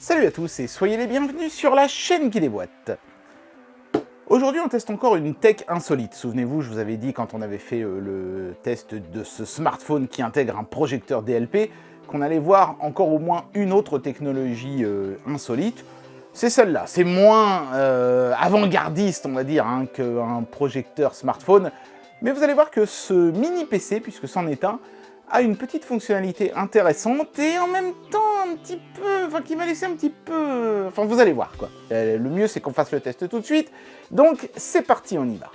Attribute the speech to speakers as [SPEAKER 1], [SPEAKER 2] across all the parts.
[SPEAKER 1] Salut à tous et soyez les bienvenus sur la chaîne qui déboîte. Aujourd'hui on teste encore une tech insolite. Souvenez-vous, je vous avais dit quand on avait fait le test de ce smartphone qui intègre un projecteur DLP qu'on allait voir encore au moins une autre technologie insolite. C'est celle-là, c'est moins avant-gardiste on va dire hein, qu'un projecteur smartphone. Mais vous allez voir que ce mini PC, puisque c'en est un, a une petite fonctionnalité intéressante et en même temps un petit peu, enfin qui m'a laissé un petit peu, enfin vous allez voir quoi. Le mieux c'est qu'on fasse le test tout de suite, donc c'est parti, on y va.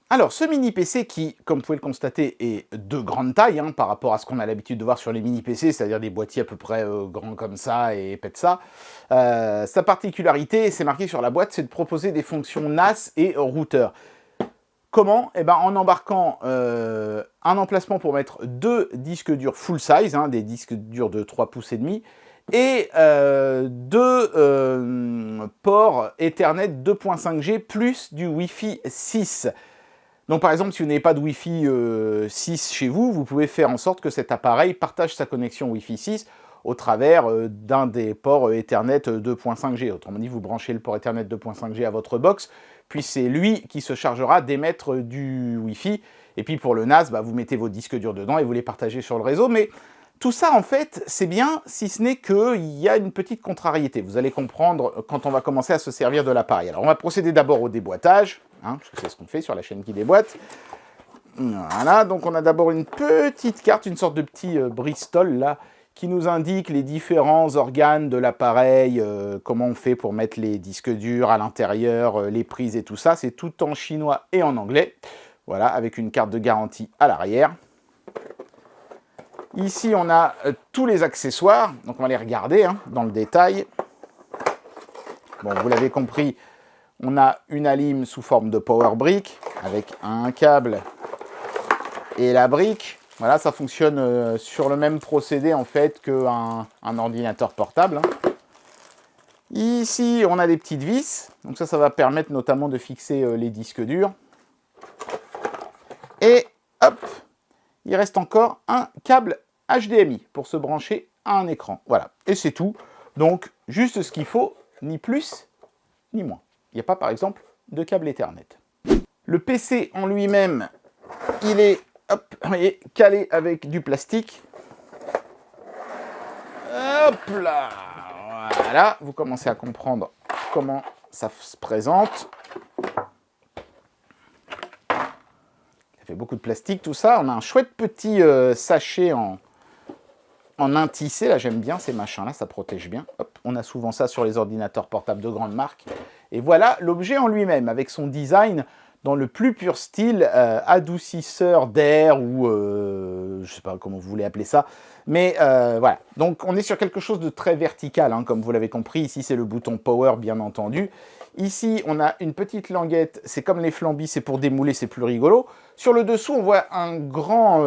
[SPEAKER 1] Alors ce mini PC qui, comme vous pouvez le constater, est de grande taille hein, par rapport à ce qu'on a l'habitude de voir sur les mini PC, c'est-à-dire des boîtiers à peu près grands comme ça et épais de ça. Sa particularité, c'est marqué sur la boîte, c'est de proposer des fonctions NAS et routeur. Comment? Eh ben, en embarquant un emplacement pour mettre deux disques durs full size, hein, des disques durs de 3 pouces et demi, et deux ports Ethernet 2.5G plus du Wi-Fi 6. Donc par exemple, si vous n'avez pas de Wi-Fi 6 chez vous, vous pouvez faire en sorte que cet appareil partage sa connexion Wi-Fi 6 au travers d'un des ports Ethernet 2.5G. Autrement dit, vous branchez le port Ethernet 2.5G à votre box, puis c'est lui qui se chargera d'émettre du Wi-Fi. Et puis pour le NAS, bah, vous mettez vos disques durs dedans et vous les partagez sur le réseau. Mais tout ça, en fait, c'est bien, si ce n'est qu'il y a une petite contrariété. Vous allez comprendre quand on va commencer à se servir de l'appareil. Alors on va procéder d'abord au déboîtage, hein, parce que c'est ce qu'on fait sur la chaîne qui déboîte. Voilà, donc on a d'abord une petite carte, une sorte de petit Bristol, là, qui nous indique les différents organes de l'appareil, comment on fait pour mettre les disques durs à l'intérieur, les prises et tout ça. C'est tout en chinois et en anglais. Voilà, avec une carte de garantie à l'arrière. Ici, on a tous les accessoires. Donc, on va les regarder hein, dans le détail. Bon, vous l'avez compris, on a une alim sous forme de power brick avec un câble et la brique. Voilà, ça fonctionne sur le même procédé en fait qu'un ordinateur portable. Hein. Ici, on a des petites vis. Donc ça va permettre notamment de fixer les disques durs. Et hop, il reste encore un câble HDMI pour se brancher à un écran. Voilà, et c'est tout. Donc, juste ce qu'il faut, ni plus, ni moins. Il n'y a pas, par exemple, de câble Ethernet. Le PC en lui-même, il est hop, voyez, calé avec du plastique. Hop là, voilà, vous commencez à comprendre comment ça se présente. Ça fait beaucoup de plastique, tout ça. On a un chouette petit sachet en intissé. Là, j'aime bien ces machins-là, ça protège bien. Hop, on a souvent ça sur les ordinateurs portables de grande marque. Et voilà l'objet en lui-même, avec son design dans le plus pur style adoucisseur d'air ou je ne sais pas comment vous voulez appeler ça. Mais voilà, donc on est sur quelque chose de très vertical, hein, comme vous l'avez compris. Ici, c'est le bouton Power, bien entendu. Ici, on a une petite languette. C'est comme les flambis, c'est pour démouler, c'est plus rigolo. Sur le dessous, on voit un grand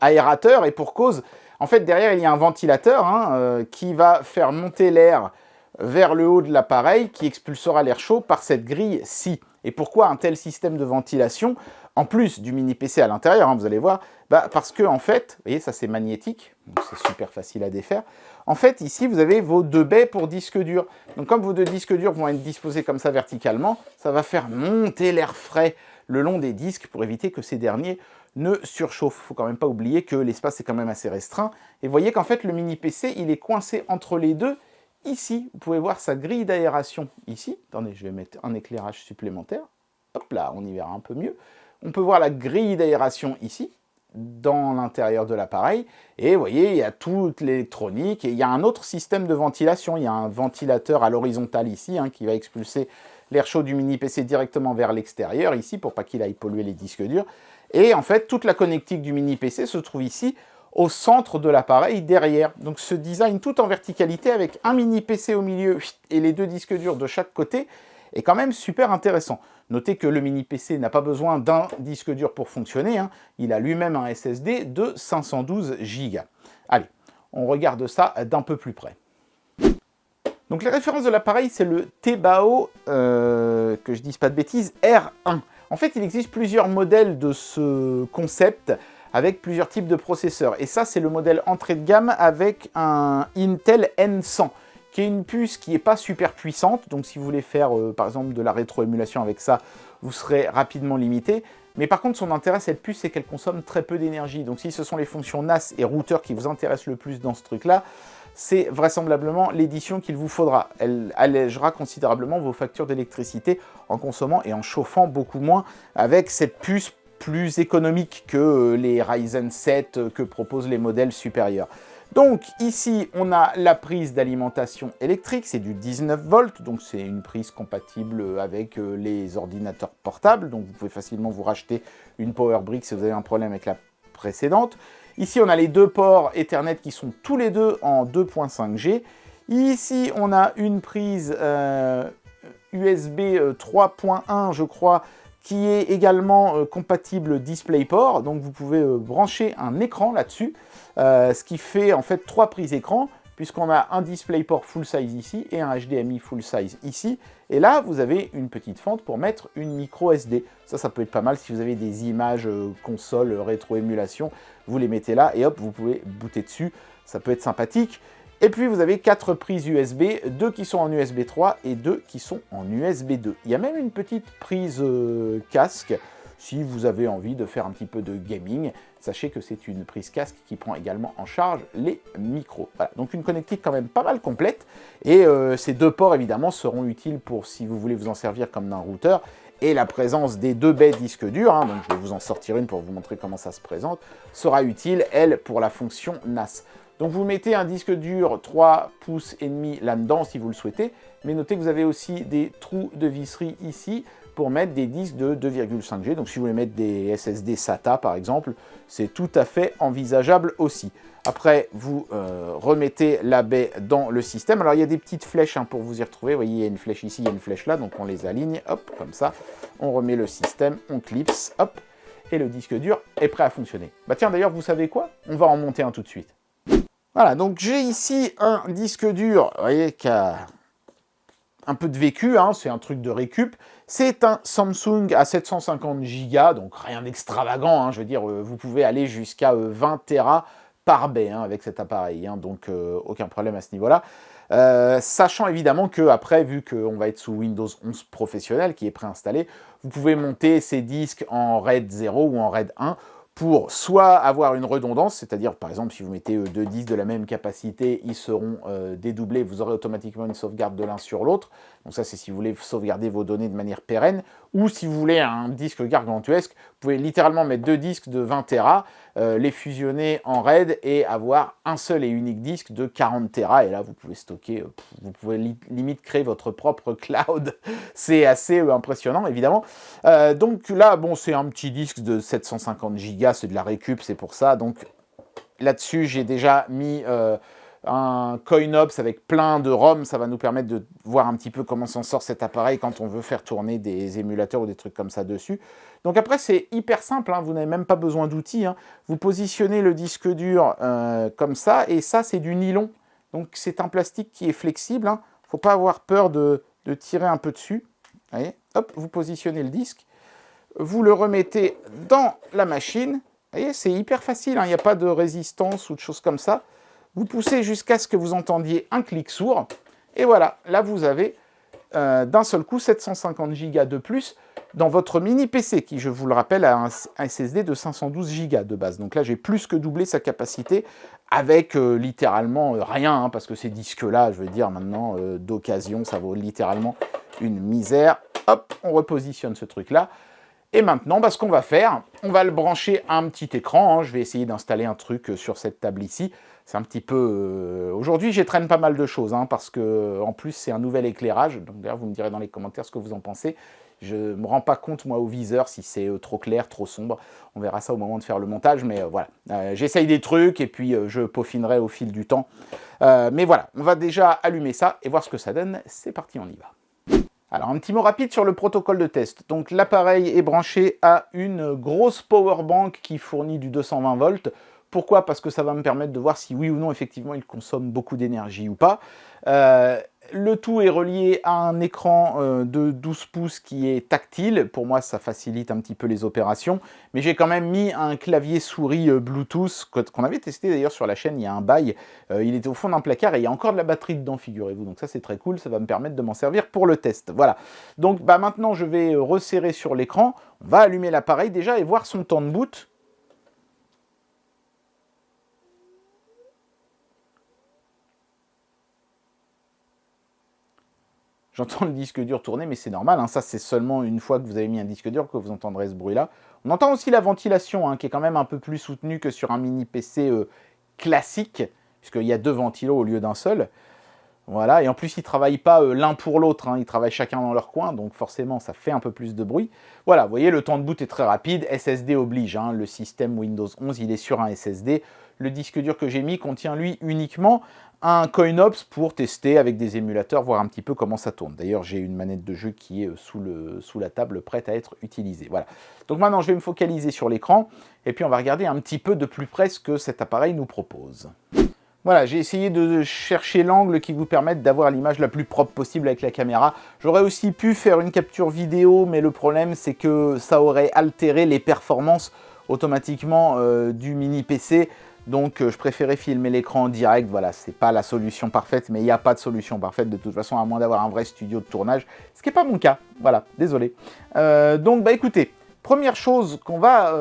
[SPEAKER 1] aérateur, et pour cause. En fait, derrière, il y a un ventilateur hein, qui va faire monter l'air vers le haut de l'appareil, qui expulsera l'air chaud par cette grille-ci. Et pourquoi un tel système de ventilation, en plus du mini PC à l'intérieur, hein, vous allez voir, bah parce que en fait, vous voyez, ça c'est magnétique, donc c'est super facile à défaire. En fait, ici, vous avez vos deux baies pour disques durs. Donc comme vos deux disques durs vont être disposés comme ça verticalement, ça va faire monter l'air frais le long des disques pour éviter que ces derniers ne surchauffent. Il ne faut quand même pas oublier que l'espace est quand même assez restreint. Et vous voyez qu'en fait, le mini PC, il est coincé entre les deux. Ici, vous pouvez voir sa grille d'aération ici. Attendez, je vais mettre un éclairage supplémentaire. Hop là, on y verra un peu mieux. On peut voir la grille d'aération ici, dans l'intérieur de l'appareil. Et vous voyez, il y a toute l'électronique. Et il y a un autre système de ventilation. Il y a un ventilateur à l'horizontale ici, hein, qui va expulser l'air chaud du mini PC directement vers l'extérieur, ici, pour pas qu'il aille polluer les disques durs. Et en fait, toute la connectique du mini PC se trouve ici, au centre de l'appareil, derrière. Donc ce design tout en verticalité avec un mini PC au milieu et les deux disques durs de chaque côté est quand même super intéressant. Notez que le mini PC n'a pas besoin d'un disque dur pour fonctionner, hein. Il a lui-même un SSD de 512 Go. Allez, on regarde ça d'un peu plus près. Donc les références de l'appareil, c'est le Tebao, que je dise pas de bêtises, R1. En fait, il existe plusieurs modèles de ce concept avec plusieurs types de processeurs. Et ça, c'est le modèle entrée de gamme avec un Intel N100, qui est une puce qui n'est pas super puissante. Donc si vous voulez faire, par exemple, de la rétroémulation avec ça, vous serez rapidement limité. Mais par contre, son intérêt, cette puce, c'est qu'elle consomme très peu d'énergie. Donc si ce sont les fonctions NAS et routeur qui vous intéressent le plus dans ce truc-là, c'est vraisemblablement l'édition qu'il vous faudra. Elle allégera considérablement vos factures d'électricité en consommant et en chauffant beaucoup moins avec cette puce plus économique que les Ryzen 7 que proposent les modèles supérieurs. Donc ici, on a la prise d'alimentation électrique, c'est du 19 volts, donc c'est une prise compatible avec les ordinateurs portables, donc vous pouvez facilement vous racheter une Power Brick si vous avez un problème avec la précédente. Ici, on a les deux ports Ethernet qui sont tous les deux en 2.5G. Ici, on a une prise USB 3.1, je crois, qui est également compatible DisplayPort. Donc, vous pouvez brancher un écran là-dessus, ce qui fait en fait 3 prises écran, puisqu'on a un DisplayPort full size ici et un HDMI full size ici. Et là, vous avez une petite fente pour mettre une micro SD. Ça peut être pas mal si vous avez des images console rétro-émulation. Vous les mettez là et hop, vous pouvez booter dessus. Ça peut être sympathique. Et puis, vous avez 4 prises USB, 2 qui sont en USB 3 et 2 qui sont en USB 2. Il y a même une petite prise casque si vous avez envie de faire un petit peu de gaming. Sachez que c'est une prise casque qui prend également en charge les micros. Voilà, donc une connectique quand même pas mal complète. Et ces deux ports, évidemment, seront utiles pour si vous voulez vous en servir comme d'un routeur. Et la présence des 2 baies disques durs, hein, donc je vais vous en sortir une pour vous montrer comment ça se présente, sera utile, elle, pour la fonction NAS. Donc vous mettez un disque dur 3 pouces et demi là-dedans si vous le souhaitez, mais notez que vous avez aussi des trous de visserie ici pour mettre des disques de 2,5G. Donc si vous voulez mettre des SSD SATA par exemple, c'est tout à fait envisageable aussi. Après, vous remettez la baie dans le système. Alors il y a des petites flèches pour vous y retrouver. Vous voyez, il y a une flèche ici, il y a une flèche là, donc on les aligne, hop, comme ça. On remet le système, on clipse, hop, et le disque dur est prêt à fonctionner. Bah tiens, d'ailleurs, vous savez quoi? On va en monter un tout de suite. Voilà, donc j'ai ici un disque dur, vous voyez, qui a un peu de vécu, hein, c'est un truc de récup. C'est un Samsung à 750 Go, donc rien d'extravagant, hein, je veux dire, vous pouvez aller jusqu'à 20 Tera par baie avec cet appareil, hein, donc aucun problème à ce niveau-là. Sachant évidemment que après, vu qu'on va être sous Windows 11 professionnel qui est préinstallé, vous pouvez monter ces disques en RAID 0 ou en RAID 1 pour soit avoir une redondance, c'est-à-dire par exemple si vous mettez 2 disques de la même capacité, ils seront dédoublés, vous aurez automatiquement une sauvegarde de l'un sur l'autre. Donc ça c'est si vous voulez sauvegarder vos données de manière pérenne, ou si vous voulez un disque gargantuesque, vous pouvez littéralement mettre 2 disques de 20 Tera, les fusionner en RAID et avoir un seul et unique disque de 40 Tera, et là vous pouvez stocker, vous pouvez limite créer votre propre cloud. C'est assez impressionnant évidemment. Donc là, bon, c'est un petit disque de 750 Go, c'est de la récup, c'est pour ça. Donc là-dessus, j'ai déjà mis un CoinOps avec plein de ROM. Ça va nous permettre de voir un petit peu comment s'en sort cet appareil quand on veut faire tourner des émulateurs ou des trucs comme ça dessus. Donc après, c'est hyper simple, hein, vous n'avez même pas besoin d'outils. Hein. Vous positionnez le disque dur comme ça, et ça, c'est du nylon. Donc c'est un plastique qui est flexible. Il ne faut pas avoir peur de tirer un peu dessus. Vous voyez, hop, vous positionnez le disque, vous le remettez dans la machine. Vous voyez, c'est hyper facile, il n'y a pas de résistance ou de choses comme ça. Vous poussez jusqu'à ce que vous entendiez un clic sourd. Et voilà, là vous avez d'un seul coup 750 Go de plus dans votre mini PC qui, je vous le rappelle, a un SSD de 512 Go de base. Donc là, j'ai plus que doublé sa capacité avec littéralement rien, parce que ces disques-là, je veux dire, maintenant, d'occasion, ça vaut littéralement une misère. Hop, on repositionne ce truc-là. Et maintenant, ce qu'on va faire, on va le brancher à un petit écran. Je vais essayer d'installer un truc sur cette table ici. C'est un petit peu... Aujourd'hui, j'étraîne pas mal de choses, parce que en plus, c'est un nouvel éclairage. Donc d'ailleurs, vous me direz dans les commentaires ce que vous en pensez. Je ne me rends pas compte, moi, au viseur, si c'est trop clair, trop sombre. On verra ça au moment de faire le montage, mais voilà. J'essaye des trucs, et puis je peaufinerai au fil du temps. Mais voilà, on va déjà allumer ça et voir ce que ça donne. C'est parti, on y va. Alors, un petit mot rapide sur le protocole de test. Donc, l'appareil est branché à une grosse powerbank qui fournit du 220 volts. Pourquoi? Parce que ça va me permettre de voir si oui ou non, effectivement, il consomme beaucoup d'énergie ou pas. Le tout est relié à un écran de 12 pouces qui est tactile. Pour moi, ça facilite un petit peu les opérations. Mais j'ai quand même mis un clavier souris Bluetooth qu'on avait testé d'ailleurs sur la chaîne il y a un bail. Il était au fond d'un placard et il y a encore de la batterie dedans, figurez-vous. Donc ça, c'est très cool. Ça va me permettre de m'en servir pour le test. Voilà. Donc maintenant, je vais resserrer sur l'écran. On va allumer l'appareil déjà et voir son temps de boot. J'entends le disque dur tourner, mais c'est normal, hein. Ça, c'est seulement une fois que vous avez mis un disque dur que vous entendrez ce bruit-là. On entend aussi la ventilation, hein, qui est quand même un peu plus soutenue que sur un mini PC classique, puisqu'il y a 2 ventilos au lieu d'un seul. Voilà, et en plus, ils ne travaillent pas l'un pour l'autre, hein. Ils travaillent chacun dans leur coin, donc forcément, ça fait un peu plus de bruit. Voilà, vous voyez, le temps de boot est très rapide, SSD oblige, hein. Le système Windows 11, il est sur un SSD. Le disque dur que j'ai mis contient, lui, uniquement un CoinOps pour tester avec des émulateurs, voir un petit peu comment ça tourne. D'ailleurs, j'ai une manette de jeu qui est sous la table, prête à être utilisée. Voilà. Donc maintenant, je vais me focaliser sur l'écran, et puis on va regarder un petit peu de plus près ce que cet appareil nous propose. Voilà, j'ai essayé de chercher l'angle qui vous permette d'avoir l'image la plus propre possible avec la caméra. J'aurais aussi pu faire une capture vidéo, mais le problème, c'est que ça aurait altéré les performances automatiquement du mini PC. Donc je préférais filmer l'écran en direct. Voilà, c'est pas la solution parfaite, mais il n'y a pas de solution parfaite de toute façon, à moins d'avoir un vrai studio de tournage, ce qui n'est pas mon cas. Voilà, désolé. Donc écoutez, première chose qu'on va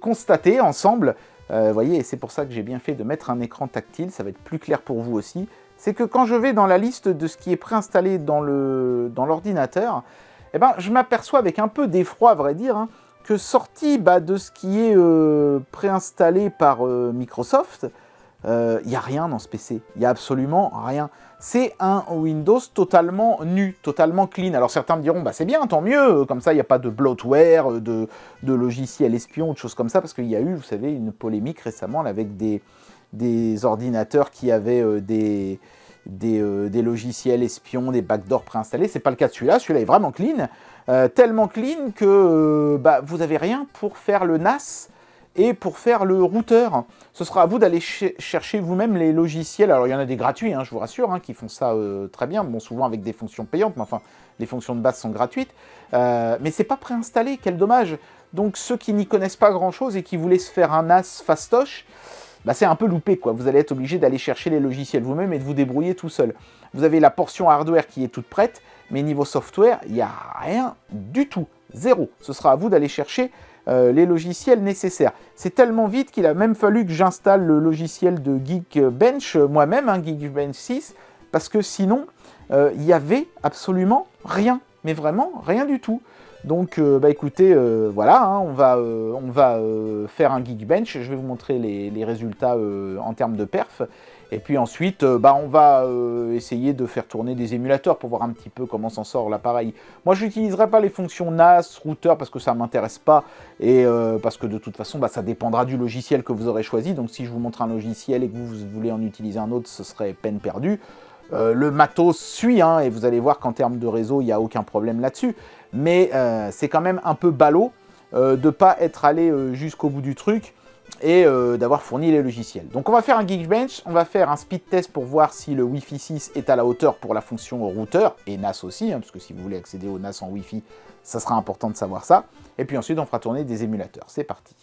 [SPEAKER 1] constater ensemble, vous voyez, et c'est pour ça que j'ai bien fait de mettre un écran tactile, ça va être plus clair pour vous aussi, c'est que quand je vais dans la liste de ce qui est préinstallé dans l'ordinateur, eh ben, je m'aperçois avec un peu d'effroi, à vrai dire, hein, que sorti de ce qui est préinstallé par Microsoft, il n'y a rien dans ce PC, il n'y a absolument rien. C'est un Windows totalement nu, totalement clean. Alors certains me diront, c'est bien, tant mieux, comme ça il n'y a pas de bloatware, de logiciels espions, de choses comme ça, parce qu'il y a eu, vous savez, une polémique récemment là, avec des ordinateurs qui avaient des logiciels espions, des backdoors préinstallés. C'est pas le cas de celui-là est vraiment clean, tellement clean que vous n'avez rien pour faire le NAS et pour faire le routeur. Ce sera à vous d'aller chercher vous-même les logiciels. Alors il y en a des gratuits, hein, je vous rassure, hein, qui font ça très bien, bon, souvent avec des fonctions payantes, mais enfin les fonctions de base sont gratuites, mais c'est pas préinstallé, quel dommage. Donc ceux qui n'y connaissent pas grand-chose et qui voulaient se faire un NAS fastoche, c'est un peu loupé, quoi. Vous allez être obligé d'aller chercher les logiciels vous-même et de vous débrouiller tout seul. Vous avez la portion hardware qui est toute prête, mais niveau software, il n'y a rien du tout. Zéro. Ce sera à vous d'aller chercher les logiciels nécessaires. C'est tellement vite qu'il a même fallu que j'installe le logiciel de Geekbench moi-même, Geekbench 6, parce que sinon, il n'y avait absolument rien. Mais vraiment, rien du tout. Donc, écoutez, voilà, hein, on va faire un Geekbench. Je vais vous montrer les résultats en termes de perf. Et puis ensuite, on va essayer de faire tourner des émulateurs pour voir un petit peu comment s'en sort l'appareil. Moi, je n'utiliserai pas les fonctions NAS, routeur, parce que ça ne m'intéresse pas. Et parce que de toute façon, ça dépendra du logiciel que vous aurez choisi. Donc, si je vous montre un logiciel et que vous voulez en utiliser un autre, ce serait peine perdue. Le matos suit, hein, et vous allez voir qu'en termes de réseau, il n'y a aucun problème là-dessus. Mais c'est quand même un peu ballot de ne pas être allé jusqu'au bout du truc et d'avoir fourni les logiciels. Donc on va faire un Geekbench, on va faire un speed test pour voir si le Wi-Fi 6 est à la hauteur pour la fonction routeur, et NAS aussi, hein, parce que si vous voulez accéder au NAS en Wi-Fi, ça sera important de savoir ça. Et puis ensuite, on fera tourner des émulateurs. C'est parti.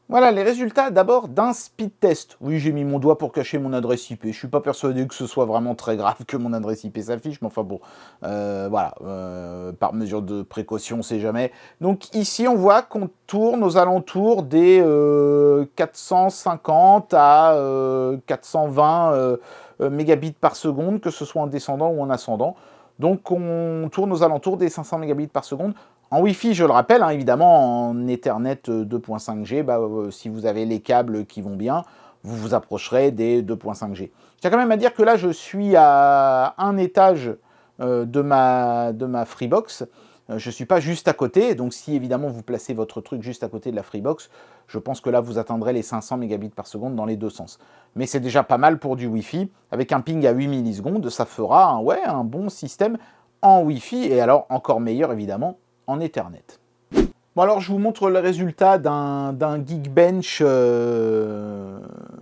[SPEAKER 1] Voilà les résultats d'abord d'un speed test. Oui, j'ai mis mon doigt pour cacher mon adresse IP. Je suis pas persuadé que ce soit vraiment très grave que mon adresse IP s'affiche, mais enfin bon, voilà, par mesure de précaution, on sait jamais. Donc ici, on voit qu'on tourne aux alentours des 450 à 420 mégabits par seconde, que ce soit en descendant ou en ascendant. Donc on tourne aux alentours des 500 mégabits par seconde. En Wi-Fi, je le rappelle, hein, évidemment, en Ethernet 2.5G, si vous avez les câbles qui vont bien, vous vous approcherez des 2.5G. Je tiens quand même à dire que là, je suis à un étage de ma Freebox. Je ne suis pas juste à côté, donc si évidemment vous placez votre truc juste à côté de la Freebox, je pense que là, vous atteindrez les 500 mégabits par seconde dans les deux sens. Mais c'est déjà pas mal pour du Wi-Fi. Avec un ping à 8 millisecondes, ça fera un bon système en Wi-Fi, et alors encore meilleur évidemment en Ethernet. Bon alors je vous montre le résultat d'un Geekbench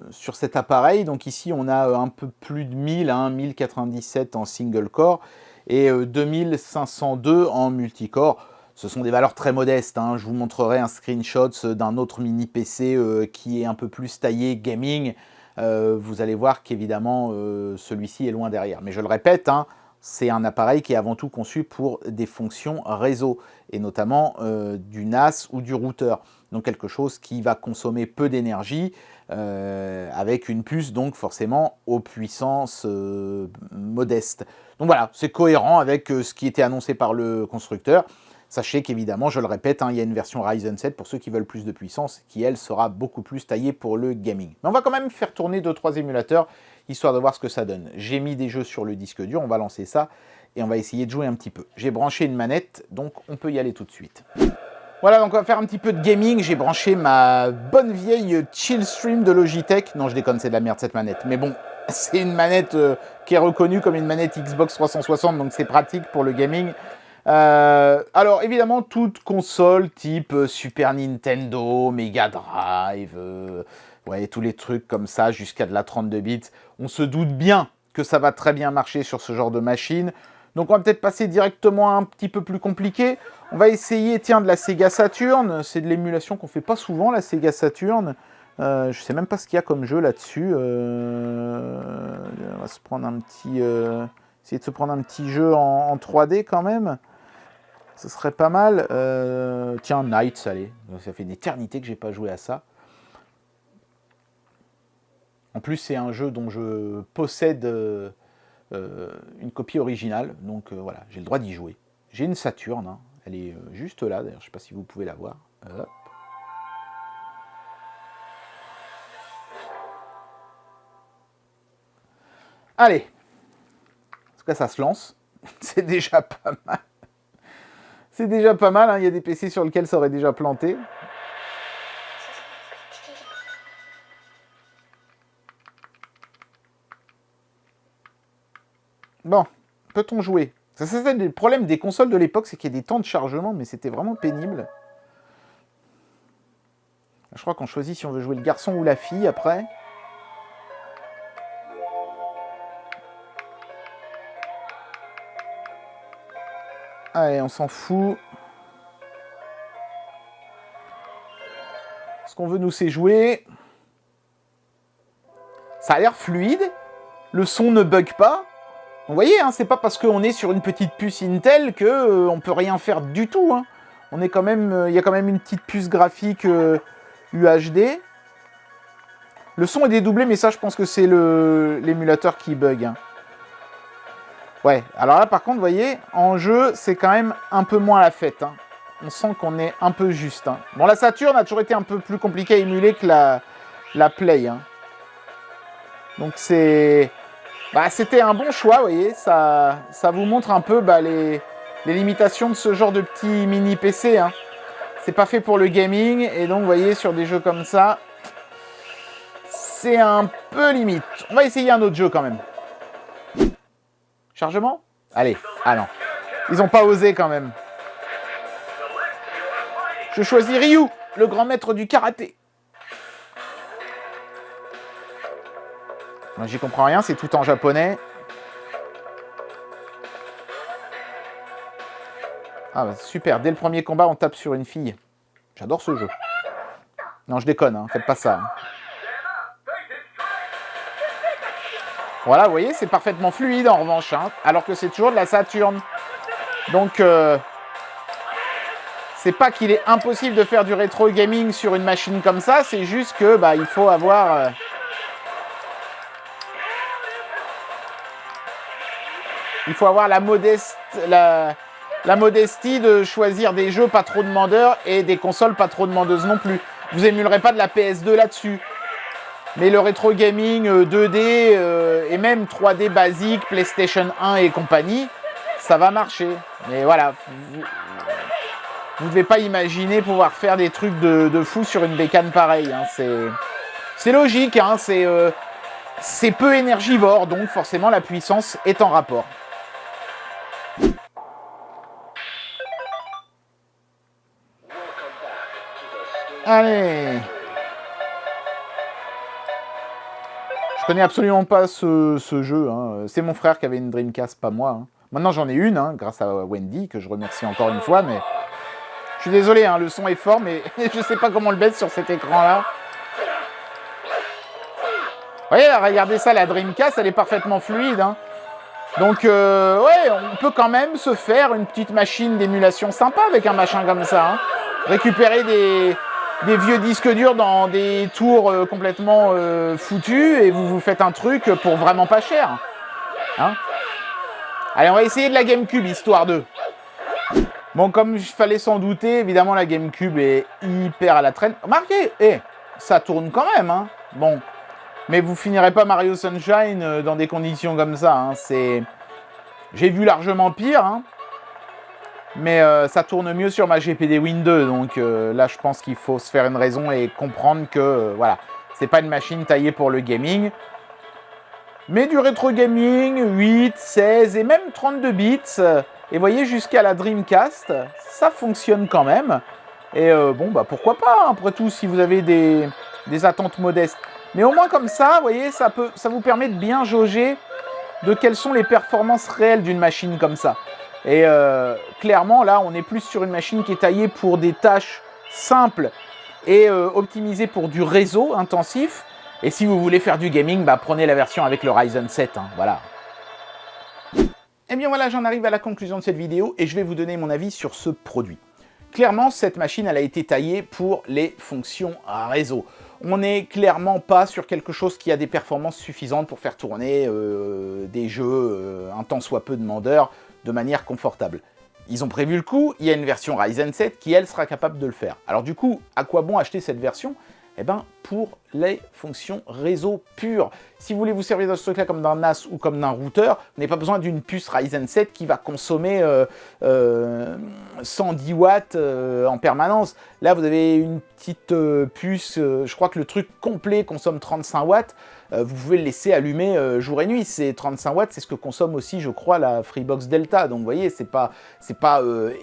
[SPEAKER 1] sur cet appareil. Donc ici on a un peu plus de 1000, 1097 en single core et 2502 en multicore. Ce sont des valeurs très modestes. Je vous montrerai un screenshot d'un autre mini PC qui est un peu plus taillé gaming. Vous allez voir qu'évidemment celui-ci est loin derrière. Mais je le répète, c'est un appareil qui est avant tout conçu pour des fonctions réseau, et notamment du NAS ou du routeur. Donc quelque chose qui va consommer peu d'énergie, avec une puce donc forcément aux puissances modestes. Donc voilà, c'est cohérent avec ce qui était annoncé par le constructeur. Sachez qu'évidemment, je le répète, il y a une version Ryzen 7 pour ceux qui veulent plus de puissance, qui elle sera beaucoup plus taillée pour le gaming. Mais on va quand même faire tourner 2-3 émulateurs, histoire de voir ce que ça donne. J'ai mis des jeux sur le disque dur, on va lancer ça, et on va essayer de jouer un petit peu. J'ai branché une manette, donc on peut y aller tout de suite. Voilà, donc on va faire un petit peu de gaming. J'ai branché ma bonne vieille Chillstream de Logitech. Non, je déconne, c'est de la merde cette manette. Mais bon, c'est une manette qui est reconnue comme une manette Xbox 360, donc c'est pratique pour le gaming. Alors évidemment toute console type Super Nintendo, Mega Drive, ouais, tous les trucs comme ça jusqu'à de la 32 bits, on se doute bien que ça va très bien marcher sur ce genre de machine. Donc on va peut-être passer directement à un petit peu plus compliqué. On va essayer, tiens, de la Sega Saturn. C'est de l'émulation qu'on fait pas souvent, la Sega Saturn. Je sais même pas ce qu'il y a comme jeu là-dessus. On va se prendre un petit, essayer de se prendre un petit jeu en 3D quand même. Ce serait pas mal. Tiens, Knights, allez. Ça fait une éternité que j'ai pas joué à ça. En plus, c'est un jeu dont je possède une copie originale. Donc voilà, j'ai le droit d'y jouer. J'ai une Saturn. Elle est juste là, d'ailleurs. Je ne sais pas si vous pouvez la voir. Hop. Allez. En tout cas, ça se lance. C'est déjà pas mal. C'est déjà pas mal, il y a des PC sur lesquels ça aurait déjà planté. Bon, peut-on jouer? Ça, c'était le problème des consoles de l'époque, c'est qu'il y a des temps de chargement, mais c'était vraiment pénible. Je crois qu'on choisit si on veut jouer le garçon ou la fille après. Allez, on s'en fout. Ce qu'on veut nous, c'est jouer. Ça a l'air fluide. Le son ne bug pas. Vous voyez, c'est pas parce qu'on est sur une petite puce Intel que on peut rien faire du tout. On est quand même, il y a quand même une petite puce graphique UHD. Le son est dédoublé, mais ça, je pense que c'est l'émulateur qui bug. Ouais, alors là, par contre, vous voyez, en jeu, c'est quand même un peu moins la fête. On sent qu'on est un peu juste. Bon, la Saturn a toujours été un peu plus compliquée à émuler que la Play. Donc, c'est... Bah, c'était un bon choix, vous voyez. Ça vous montre un peu les limitations de ce genre de petit mini PC. C'est pas fait pour le gaming. Et donc, vous voyez, sur des jeux comme ça, c'est un peu limite. On va essayer un autre jeu quand même. Chargement? Allez. Ah non. Ils n'ont pas osé quand même. Je choisis Ryu, le grand maître du karaté. Moi, j'y comprends rien, c'est tout en japonais. Ah bah super, dès le premier combat, on tape sur une fille. J'adore ce jeu. Non, je déconne, faites pas ça. Voilà, vous voyez, c'est parfaitement fluide en revanche, alors que c'est toujours de la Saturn. Donc, c'est pas qu'il est impossible de faire du rétro gaming sur une machine comme ça, c'est juste que il faut avoir... il faut avoir la modestie de choisir des jeux pas trop demandeurs et des consoles pas trop demandeuses non plus. Vous émulerez pas de la PS2 là-dessus. Mais le rétro gaming 2D et même 3D basique, PlayStation 1 et compagnie, ça va marcher. Mais voilà, vous ne devez pas imaginer pouvoir faire des trucs de fou sur une bécane pareille. C'est logique, c'est peu énergivore, donc forcément la puissance est en rapport. Allez. Je connais absolument pas ce jeu. Hein. C'est mon frère qui avait une Dreamcast, pas moi. Hein. Maintenant, j'en ai une, hein, grâce à Wendy, que je remercie encore une fois. Mais je suis désolé, hein, le son est fort, mais je sais pas comment le mettre sur cet écran-là. Vous voyez, là, regardez ça, la Dreamcast, elle est parfaitement fluide. Hein. Donc, ouais, on peut quand même se faire une petite machine d'émulation sympa avec un machin comme ça. Hein. Récupérer des vieux disques durs dans des tours complètement foutus et vous faites un truc pour vraiment pas cher. Hein. Allez, on va essayer de la GameCube, histoire de... Bon, comme il fallait s'en douter, évidemment, la GameCube est hyper à la traîne. Remarquez, ça tourne quand même. Hein. Bon, mais vous finirez pas Mario Sunshine dans des conditions comme ça. Hein. J'ai vu largement pire, hein. Mais ça tourne mieux sur ma GPD Win 2. Donc là, je pense qu'il faut se faire une raison et comprendre que voilà, c'est pas une machine taillée pour le gaming. Mais du rétro gaming, 8, 16 et même 32 bits. Et voyez, jusqu'à la Dreamcast, ça fonctionne quand même. Et bon, bah pourquoi pas, hein, après tout, si vous avez des attentes modestes. Mais au moins comme ça, vous voyez, ça vous permet de bien jauger de quelles sont les performances réelles d'une machine comme ça. Et clairement, là, on est plus sur une machine qui est taillée pour des tâches simples et optimisée pour du réseau intensif. Et si vous voulez faire du gaming, bah, prenez la version avec le Ryzen 7. Hein, voilà. Et bien voilà, j'en arrive à la conclusion de cette vidéo et je vais vous donner mon avis sur ce produit. Clairement, cette machine, elle a été taillée pour les fonctions réseau. On n'est clairement pas sur quelque chose qui a des performances suffisantes pour faire tourner des jeux un tant soit peu demandeurs de manière confortable. Ils ont prévu le coup, il y a une version Ryzen 7 qui, elle, sera capable de le faire. Alors du coup, à quoi bon acheter cette version ? Eh bien, pour les fonctions réseau pures. Si vous voulez vous servir de ce truc-là comme d'un NAS ou comme d'un routeur, vous n'avez pas besoin d'une puce Ryzen 7 qui va consommer 110 watts en permanence. Là, vous avez une petite puce, je crois que le truc complet consomme 35 watts. Vous pouvez le laisser allumer jour et nuit. C'est 35 watts, c'est ce que consomme aussi, je crois, la Freebox Delta. Donc, vous voyez, c'est pas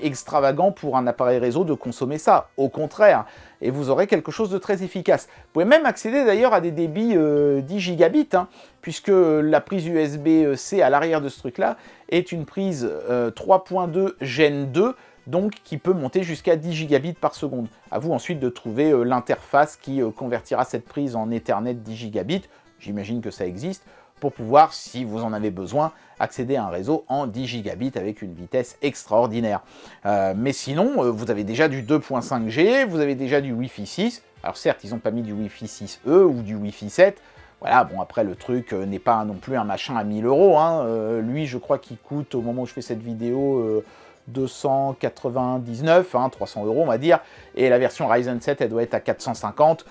[SPEAKER 1] extravagant pour un appareil réseau de consommer ça. Au contraire. Et vous aurez quelque chose de très efficace. Vous pouvez même accéder d'ailleurs à des débits 10 gigabits, hein, puisque la prise USB-C à l'arrière de ce truc-là est une prise 3.2 Gen 2, donc qui peut monter jusqu'à 10 gigabits par seconde. À vous ensuite de trouver l'interface qui convertira cette prise en Ethernet 10 gigabits, j'imagine que ça existe, pour pouvoir, si vous en avez besoin, accéder à un réseau en 10 gigabits avec une vitesse extraordinaire. Mais sinon, vous avez déjà du 2.5G, vous avez déjà du Wi-Fi 6. Alors certes, ils n'ont pas mis du Wi-Fi 6E ou du Wi-Fi 7. Voilà, bon après le truc n'est pas non plus un machin à 1000 €. Hein. Lui, je crois qu'il coûte, au moment où je fais cette vidéo, 299, hein, 300 € on va dire, et la version Ryzen 7 elle doit être à 450,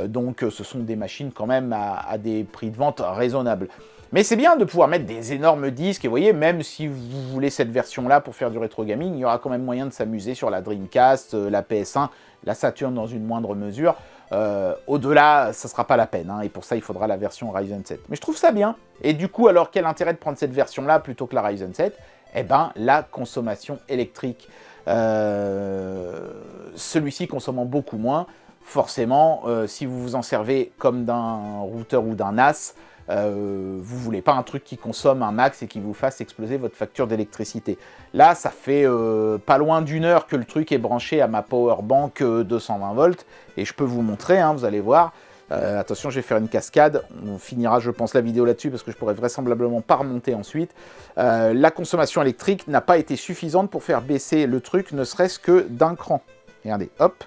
[SPEAKER 1] donc ce sont des machines quand même à des prix de vente raisonnables. Mais c'est bien de pouvoir mettre des énormes disques, et vous voyez, même si vous voulez cette version-là pour faire du rétro gaming, il y aura quand même moyen de s'amuser sur la Dreamcast, la PS1, la Saturn dans une moindre mesure. Au-delà, ça ne sera pas la peine, hein, et pour ça, il faudra la version Ryzen 7. Mais je trouve ça bien. Et du coup, alors, quel intérêt de prendre cette version-là plutôt que la Ryzen 7 ? Eh bien, la consommation électrique. Celui-ci consommant beaucoup moins. Forcément, si vous vous en servez comme d'un routeur ou d'un NAS, vous voulez pas un truc qui consomme un max et qui vous fasse exploser votre facture d'électricité. Là, ça fait pas loin d'1 heure que le truc est branché à ma powerbank 220 volts, et je peux vous montrer, hein, vous allez voir. Attention, je vais faire une cascade, on finira je pense la vidéo là-dessus parce que je pourrais vraisemblablement pas remonter ensuite. La consommation électrique n'a pas été suffisante pour faire baisser le truc, ne serait-ce que d'un cran. Regardez, hop,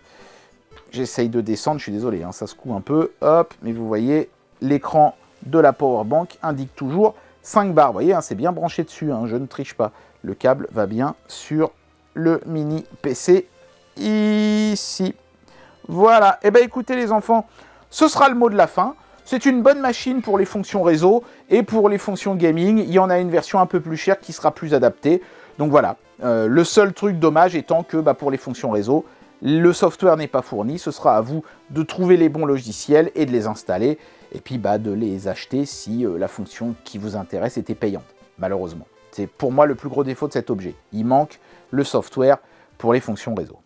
[SPEAKER 1] j'essaye de descendre, je suis désolé, hein, ça secoue un peu, hop, mais vous voyez, l'écran de la powerbank indique toujours 5 bars, vous voyez, hein, c'est bien branché dessus, hein, je ne triche pas. Le câble va bien sur le mini PC ici. Voilà, et bien écoutez les enfants, ce sera le mot de la fin. C'est une bonne machine pour les fonctions réseau et pour les fonctions gaming. Il y en a une version un peu plus chère qui sera plus adaptée. Donc voilà, le seul truc dommage étant que pour les fonctions réseau, le software n'est pas fourni. Ce sera à vous de trouver les bons logiciels et de les installer. Et puis de les acheter si la fonction qui vous intéresse était payante, malheureusement. C'est pour moi le plus gros défaut de cet objet. Il manque le software pour les fonctions réseau.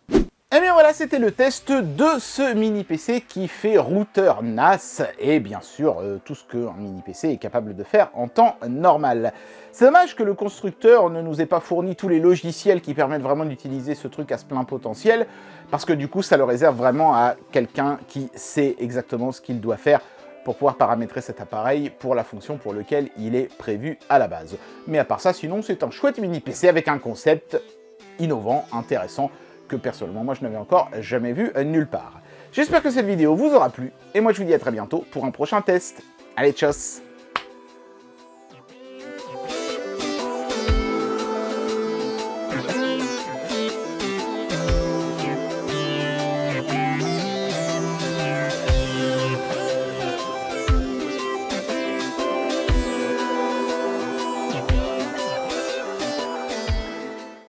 [SPEAKER 1] Et bien voilà, c'était le test de ce mini PC qui fait routeur NAS et bien sûr tout ce qu'un mini PC est capable de faire en temps normal. C'est dommage que le constructeur ne nous ait pas fourni tous les logiciels qui permettent vraiment d'utiliser ce truc à ce plein potentiel, parce que du coup ça le réserve vraiment à quelqu'un qui sait exactement ce qu'il doit faire pour pouvoir paramétrer cet appareil pour la fonction pour laquelle il est prévu à la base. Mais à part ça, sinon c'est un chouette mini PC avec un concept innovant, intéressant, que personnellement moi je n'avais encore jamais vu nulle part. J'espère que cette vidéo vous aura plu, et moi je vous dis à très bientôt pour un prochain test. Allez, tchuss!